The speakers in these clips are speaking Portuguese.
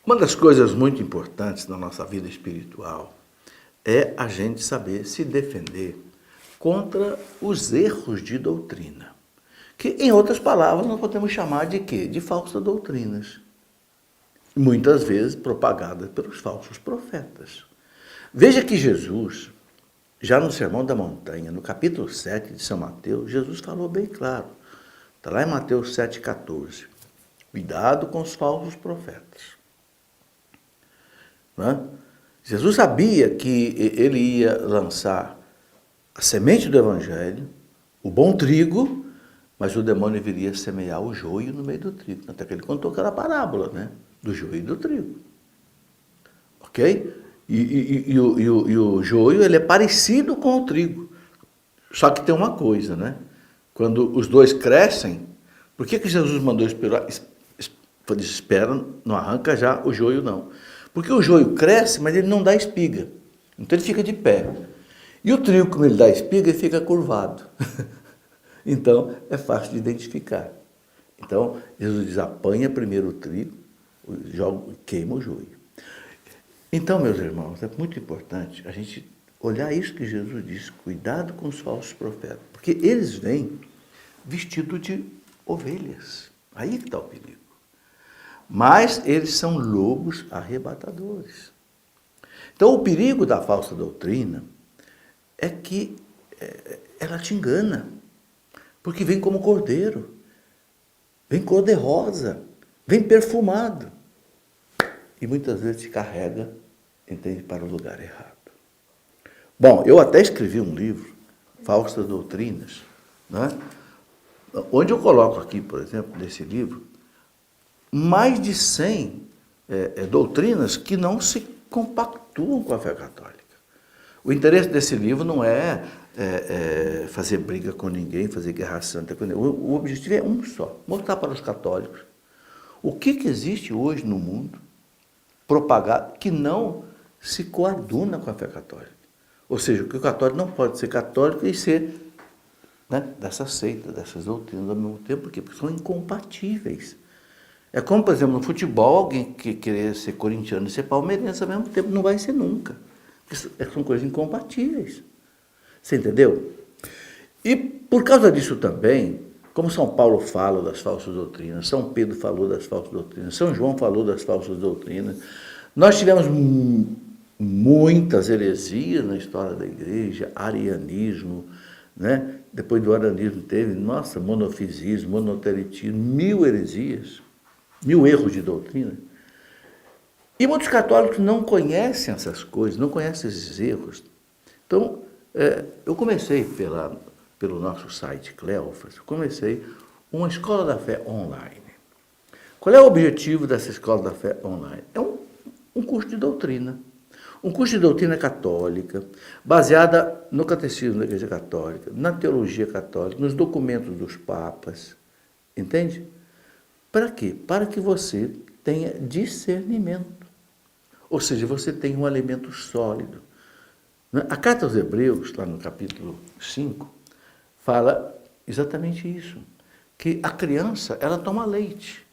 Uma das coisas muito importantes na nossa vida espiritual é a gente saber se defender contra os erros de doutrina. Que, em outras palavras, nós podemos chamar de quê? De falsas doutrinas. Muitas vezes propagadas pelos falsos profetas. Veja que Jesus, já no Sermão da Montanha, no capítulo 7 de São Mateus, Jesus falou bem claro. Está lá em Mateus 7,14. Cuidado com os falsos profetas. Não é? Jesus sabia que ele ia lançar a semente do Evangelho, o bom trigo, mas o demônio viria semear o joio no meio do trigo. Até que ele contou aquela parábola, né? Do joio e do trigo. Ok? E o joio, ele é parecido com o trigo. Só que tem uma coisa, né? Quando os dois crescem, por que Jesus mandou esperar? Espera, não arranca já o joio, não. Porque o joio cresce, mas ele não dá espiga. Então ele fica de pé. E o trigo, como ele dá espiga, ele fica curvado. Então é fácil de identificar. Então Jesus diz, apanha primeiro o trigo, queima o joio. Então, meus irmãos, é muito importante a gente olhar isso que Jesus disse, cuidado com os falsos profetas, porque eles vêm vestidos de ovelhas. Aí que está o perigo. Mas eles são lobos arrebatadores. Então, o perigo da falsa doutrina é que ela te engana, porque vem como cordeiro, vem cor-de-rosa, vem perfumado, e muitas vezes te carrega, entende, para o lugar errado. Bom, eu até escrevi um livro, Falsas Doutrinas, né? Onde eu coloco aqui, por exemplo, nesse livro, mais de 100 doutrinas que não se compactuam com a fé católica. O interesse desse livro não é fazer briga com ninguém, fazer guerra santa com ninguém. O objetivo é um só, mostrar para os católicos o que existe hoje no mundo propagado que não se coaduna com a fé católica. Ou seja, que o católico não pode ser católico e ser, né, dessa seita, dessas doutrinas ao mesmo tempo, porque são incompatíveis. É como, por exemplo, no futebol, alguém que querer ser corintiano e ser palmeirense ao mesmo tempo, não vai ser nunca. Porque são coisas incompatíveis. Você entendeu? E por causa disso também, como São Paulo fala das falsas doutrinas, São Pedro falou das falsas doutrinas, São João falou das falsas doutrinas, nós tivemos muitas heresias na história da igreja, arianismo, né? Depois do arianismo teve, monofisismo, monoteritismo, 1000 heresias, 1000 erros de doutrina. E muitos católicos não conhecem essas coisas, não conhecem esses erros. Então, eu comecei pelo nosso site Cleofas, comecei uma escola da fé online. Qual é o objetivo dessa escola da fé online? É um curso de doutrina. Um curso de doutrina católica, baseada no catecismo da Igreja Católica, na teologia católica, nos documentos dos papas. Entende? Para quê? Para que você tenha discernimento. Ou seja, você tenha um alimento sólido. A carta aos Hebreus, lá no capítulo 5, fala exatamente isso. Que a criança, ela toma leite.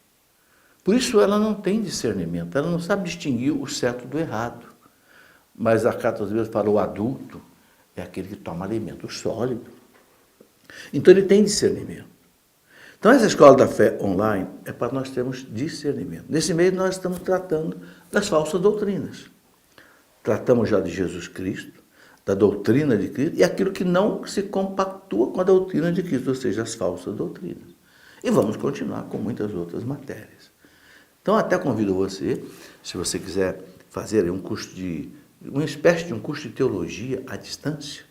Por isso ela não tem discernimento, ela não sabe distinguir o certo do errado. Mas a carta aos Hebreus fala, o adulto é aquele que toma alimento sólido. Então ele tem discernimento. Então essa escola da fé online é para nós termos discernimento. Nesse meio nós estamos tratando das falsas doutrinas. Tratamos já de Jesus Cristo, da doutrina de Cristo, e aquilo que não se compactua com a doutrina de Cristo, ou seja, as falsas doutrinas. E vamos continuar com muitas outras matérias. Então até convido você, se você quiser fazer uma espécie de um curso de teologia à distância,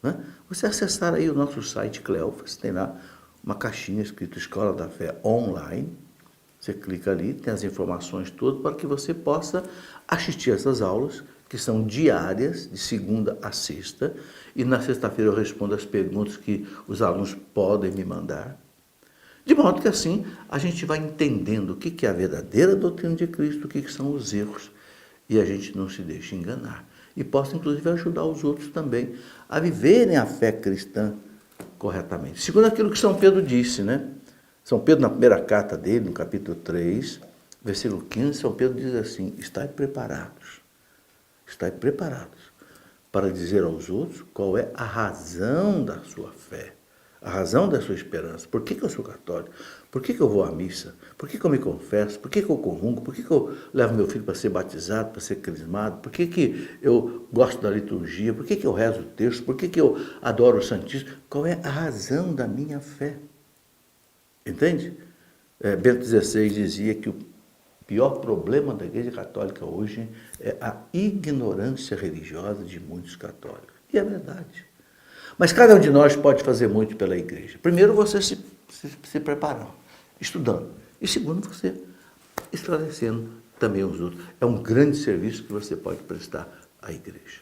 né? Você acessar aí o nosso site Cleofas, tem lá uma caixinha escrito Escola da Fé Online, você clica ali, tem as informações todas para que você possa assistir essas aulas, que são diárias, de segunda a sexta, e na sexta-feira eu respondo as perguntas que os alunos podem me mandar, de modo que assim a gente vai entendendo o que é a verdadeira doutrina de Cristo, o que são os erros, e a gente não se deixa enganar. E possa, inclusive, ajudar os outros também a viverem a fé cristã corretamente. Segundo aquilo que São Pedro disse, né? São Pedro, na primeira carta dele, no capítulo 3, versículo 15, São Pedro diz assim, estai preparados para dizer aos outros qual é a razão da sua fé, a razão da sua esperança. Por que eu sou católico? Por que eu vou à missa? Por que eu me confesso? Por que eu comungo? Por que eu levo meu filho para ser batizado, para ser crismado? Por que eu gosto da liturgia? Por que eu rezo o texto? Por que eu adoro o Santíssimo? Qual é a razão da minha fé? Entende? Bento XVI dizia que o pior problema da Igreja Católica hoje é a ignorância religiosa de muitos católicos. E é verdade. Mas cada um de nós pode fazer muito pela Igreja. Primeiro, você se preparando, estudando. E segundo, você esclarecendo também os outros. É um grande serviço que você pode prestar à Igreja.